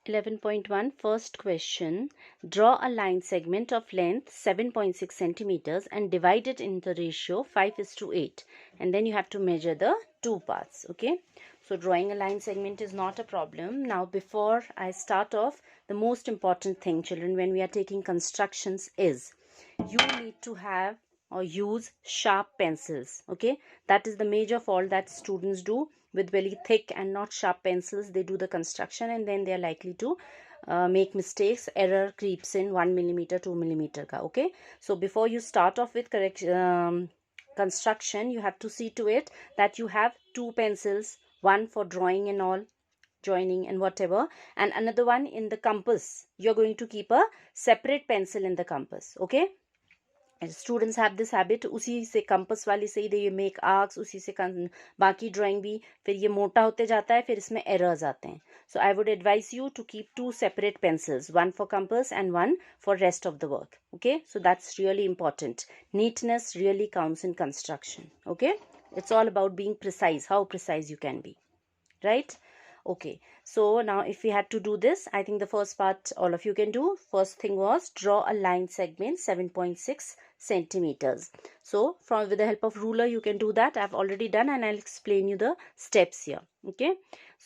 11.1 First question. Draw a line segment of length 7.6 centimeters and divide it in the ratio 5:8. And then you have to measure the two parts. Okay. So drawing a line segment is not a problem. Now before I start off, the most important thing, children, when we are taking constructions is you need to have or use sharp pencils. Okay, that is the major fault that students do with very thick and not sharp pencils. They do the construction and then they are likely to make mistakes. Error creeps in 1 millimeter 2 millimeter ka. Okay, so before you start off with construction, you have to see to it that you have two pencils, one for drawing and all, joining and whatever, and another one in the compass. You're going to keep a separate pencil in the compass. Okay, students have this habit, उसी से compass वाली से ही they make arcs, उसी से बाकी drawing भी फिर ये मोटा होते जाता है, फिर इसमें एरर्स आते हैं. So I would advise you to keep two separate pencils, one for compass and one for rest of the work. Okay, so that's really important. Neatness really counts in construction. Okay, it's all about being precise, how precise you can be, right? Okay, so now if we had to do this, I think the first part all of you can do. First thing was draw a line segment 7.6 centimeters. So from with the help of ruler you can do that. I've already done and I'll explain you the steps here. Okay,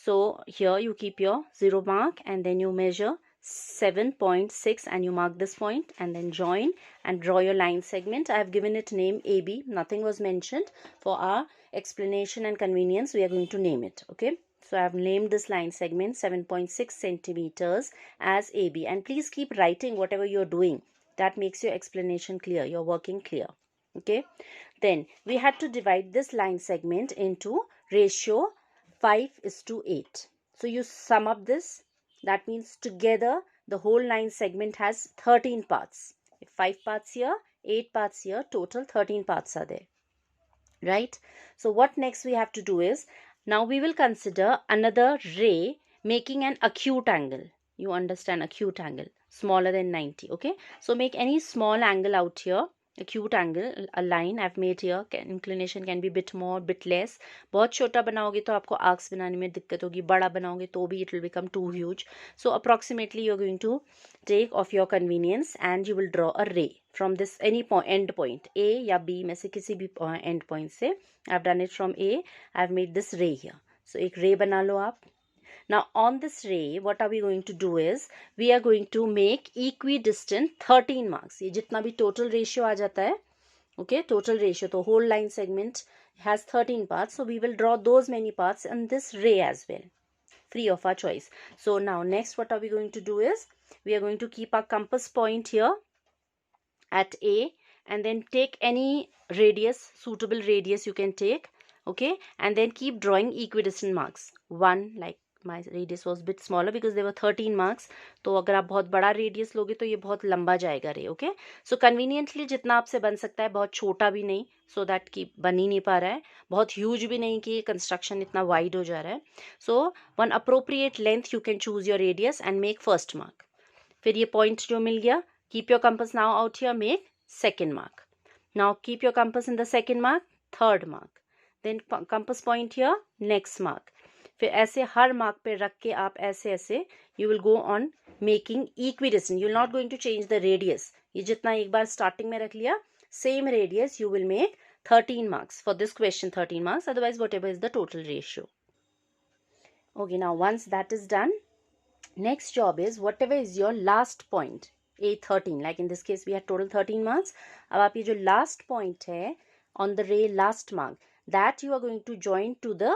so here you keep your zero mark and then you measure 7.6 and you mark this point and then join and draw your line segment. I have given it name AB. Nothing was mentioned. For our explanation and convenience, we are going to name it. Okay, so I have named this line segment 7.6 centimeters as AB, and please keep writing whatever you're doing. That makes your explanation clear, you're working clear. Okay, then we had to divide this line segment into ratio 5:8. So you sum up this. That means together the whole line segment has 13 parts. If 5 parts here, 8 parts here, total 13 parts are there, right? So what next we have to do is, now we will consider another ray making an acute angle. You understand acute angle, smaller than 90. Okay, so make any small angle out here, acute angle, a line I've made here. Inclination can be bit more, bit less. बहुत छोटा बनाओगे तो आपको arcs बनाने में दिक्कत होगी, बड़ा बनाओगे तो भी it will become too huge. So approximately you're going to take of your convenience and you will draw a ray from this any point, end point A या B में से किसी भी end point से. I've done it from A. I've made this ray here. So एक ray बना लो आप. Now on this ray, what are we going to do is, we are going to make equidistant 13 marks. ये जितना भी total ratio आ जाता है, okay, total ratio, तो whole line segment has 13 parts, so we will draw those many parts in this ray as well, free of our choice. So now next what are we going to do is, we are going to keep our compass point here at A and then take any radius, suitable radius you can take. Okay, and then keep drawing equidistant marks. One, like my radius was bit smaller because there were 13 marks. तो अगर आप बहुत बड़ा radius लोगे तो ये बहुत लंबा जाएगा रे. Okay, so conveniently जितना आपसे बन सकता है, बहुत छोटा भी नहीं, so that कि बन ही नहीं पा रहा है, बहुत huge भी नहीं कि construction इतना wide हो जा रहा है. So one appropriate length you can choose your radius and make first mark. फिर ये point जो मिल गया, keep your compass now out here, make second mark. Now keep your compass in the second mark, third mark. Then compass point here, next mark. फिर ऐसे हर mark पे रख के आप ऐसे ऐसे you will go on making equidistant. You will not going to change the radius. ये जितना एक बार starting में रख लिया, same radius you will make 13 marks. For this question 13 marks, otherwise whatever is the total ratio. Okay, now once that is done, next job is whatever is your last point, A13, like in this case we had total 13 marks. अब आप ये जो last point है on the ray last mark, that you are going to join to the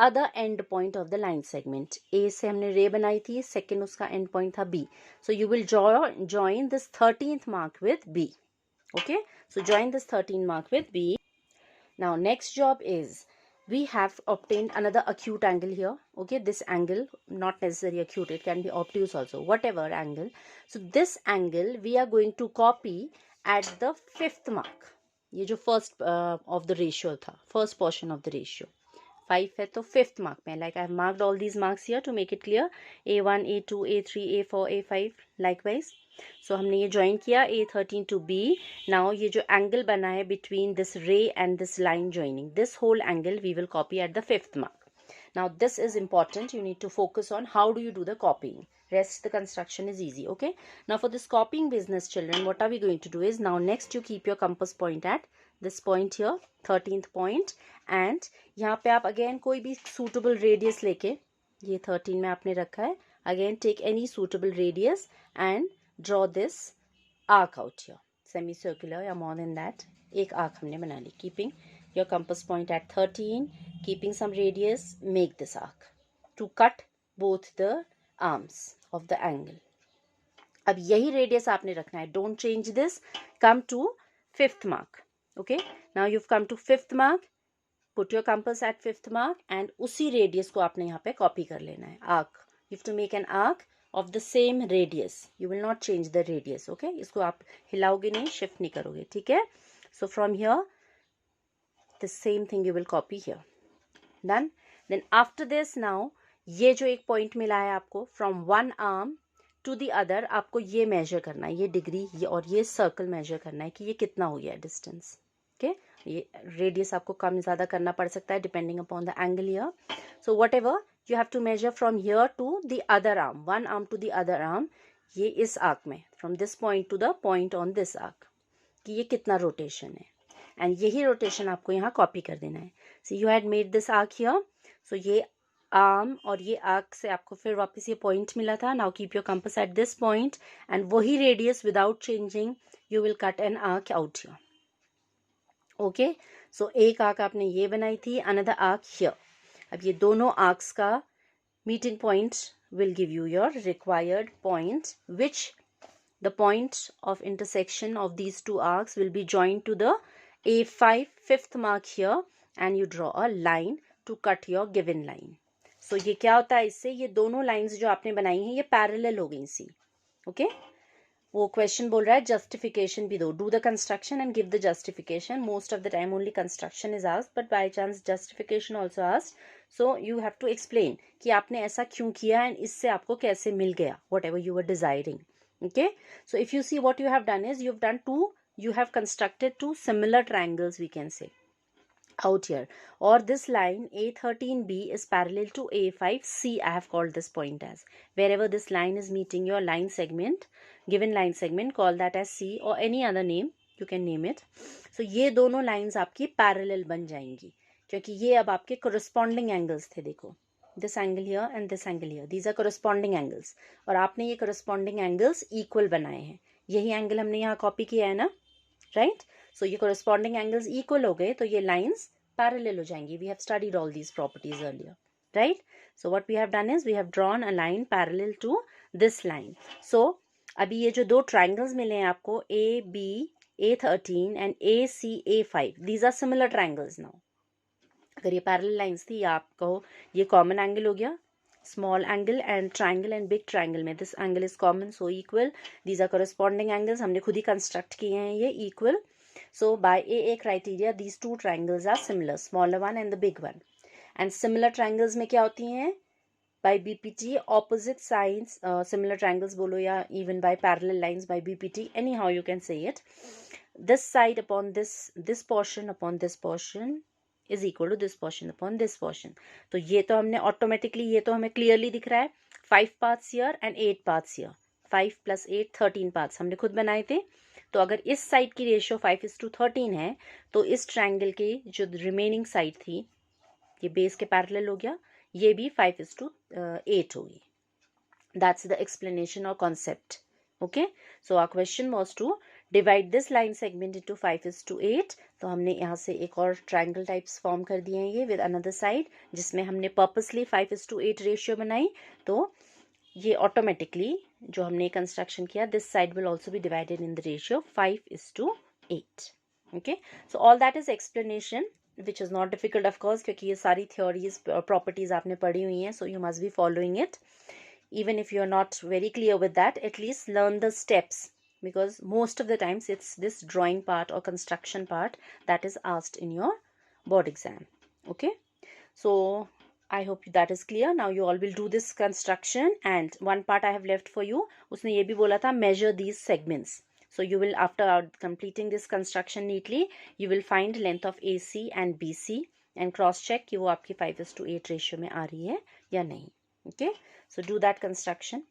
other end point of the line segment. A से हमने ray बनाई थी, second उसका end point था B. So you will join this 13th mark with B. Okay, so join this 13th mark with B. Now next job is, we have obtained another acute angle here. Okay, this angle, not necessarily acute, it can be obtuse also, whatever angle. So this angle we are going to copy at the 5th mark. ये जो first of the ratio था, first portion of the ratio. 5 है तो 5th mark में, like I have marked all these marks here to make it clear. A1, A2, A3, A4, A5 likewise. So हमने ये join किया A13 to B. Now ये जो angle बना है between this ray and this line joining, this whole angle we will copy at the 5th mark. Now this is important. You need to focus on how do you do the copying. Rest the construction is easy. Okay, now for this copying business, children, what are we going to do is, now next you keep your compass point at this point here, 13th point, and यहाँ पे आप again कोई भी suitable radius लेके, ये 13 में आपने रखा है, again take any suitable radius and draw this arc out here, semicircular या more than that, एक arc हमने बना ली. Keeping your compass point at 13, keeping some radius, make this arc to cut both the arms of the angle. अब यही radius आपने रखना है. Don't change this. Come to 5th mark. Okay, now you've come to 5th mark. Put your compass at 5th mark and उसी radius को आपने यहाँ पे copy कर लेना है. Arc. You have to make an arc of the same radius. You will not change the radius. Okay, इसको आप हिलाओगे नहीं, shift नहीं करोगे. ठीक है? So from here, the same thing you will copy here. Done. Then after this, now ये जो एक point मिला है आपको, from one arm to the other, आपको ये measure करना है, ये degree ये और ये circle measure करना है कि ये कितना हो गया distance. Okay, ये radius आपको कम ज़्यादा करना पड़ सकता है depending upon the angle here. So whatever you have to measure from here to the other arm, one arm to the other arm, ये इस arc में, from this point to the point on this arc, कि ये कितना rotation है. And यही rotation आपको यहाँ copy कर देना है. So you had made this arc here. So ये arm और ये arc से आपको फिर वापस ये point मिला था. Now keep your compass at this point and वही radius without changing, you will cut an arc out here. Okay, so एक arc आपने ये बनाई थी, another arc here. अब ये दोनों arcs का meeting point will give you your required point, which the point of intersection of these two arcs will be joined to the A5 5th mark here, and you draw a line to cut your given line. So ये क्या होता है, इससे ये दोनों lines जो आपने बनाई हैं ये parallel हो गई सी. Okay, वो क्वेश्चन बोल रहा है जस्टिफिकेशन भी दो. Do the construction and give the justification. Most of the time only construction is asked, but by chance justification also asked. So you have to explain कि आपने ऐसा क्यों किया एंड इससे आपको कैसे मिल गया whatever you were desiring. Okay, so if you see what you have done is you have done to, you have constructed two similar triangles, we can say, out here, or this line A13B is parallel to A5C. I have called this point as, wherever this line is meeting your line segment, given line segment, call that as C or any other name, you can name it. So ये दोनों lines आपकी parallel बन जाएंगी क्योंकि ये अब आपके corresponding angles थे. देखो, this angle here and this angle here, these are corresponding angles, और आपने ये corresponding angles equal बनाए हैं. यही angle हमने यहाँ copy किया है ना, right? So ये corresponding angles equal हो गए तो ये lines parallel हो जाएंगी. We have studied all these properties earlier, right? So what we have done is we have drawn a line parallel to this line. So अभी ये जो दो triangles मिले हैं आपको, AB A13 and AC A5, these are similar triangles now. अगर ये parallel lines थी, आप कहो ये common angle हो गया, small angle and triangle and big triangle में this angle is common, so equal. These are corresponding angles, हमने खुद ही construct किए हैं ये equal. So by AA criteria these two triangles are similar, smaller one and the big one. And similar triangles में क्या होती हैं, by BPT opposite sides, similar triangles बोलो या even by parallel lines by BPT, anyhow you can say it. This side upon this portion upon this portion is equal to this portion upon this portion. तो ये तो हमने automatically, ये तो हमें clearly दिख रहा है, 5 paths here and 8 paths here, 5 plus 8 13 paths हमने खुद बनाए थे. तो अगर इस साइड की रेशियो 5:13 है तो इस ट्रायंगल की जो रिमेनिंग साइड थी ये बेस के पैरेलल हो गया, ये भी 5:8 होगी. दैट्स द एक्सप्लेनेशन और concept. Okay, so our question was to divide this line segment into 5:8. तो हमने यहाँ से एक और ट्रायंगल टाइप्स फॉर्म कर दिए हैं ये विद अनदर साइड, जिसमें हमने पर्पसली 5:8 रेशियो बनाई. तो ये ऑटोमेटिकली जो हमने कंस्ट्रक्शन किया, this side will also be divided in the ratio 5:8. Okay, so all that is explanation which is not difficult of course, क्योंकि ये सारी थ्योरीज प्रॉपर्टीज आपने पढ़ी हुई हैं, so you must be following it. Even if you're not very clear with that, at least learn the steps, because most of the times it's this drawing part or construction part that is asked in your board exam. Okay, so I hope that is clear. Now you all will do this construction, and one part I have left for you. उसने ये भी बोला था measure these segments. So you will, after completing this construction neatly, you will find length of AC and BC. And cross check कि वो आपकी 5:8 ratio में आ रही है या नहीं. Okay, so do that construction.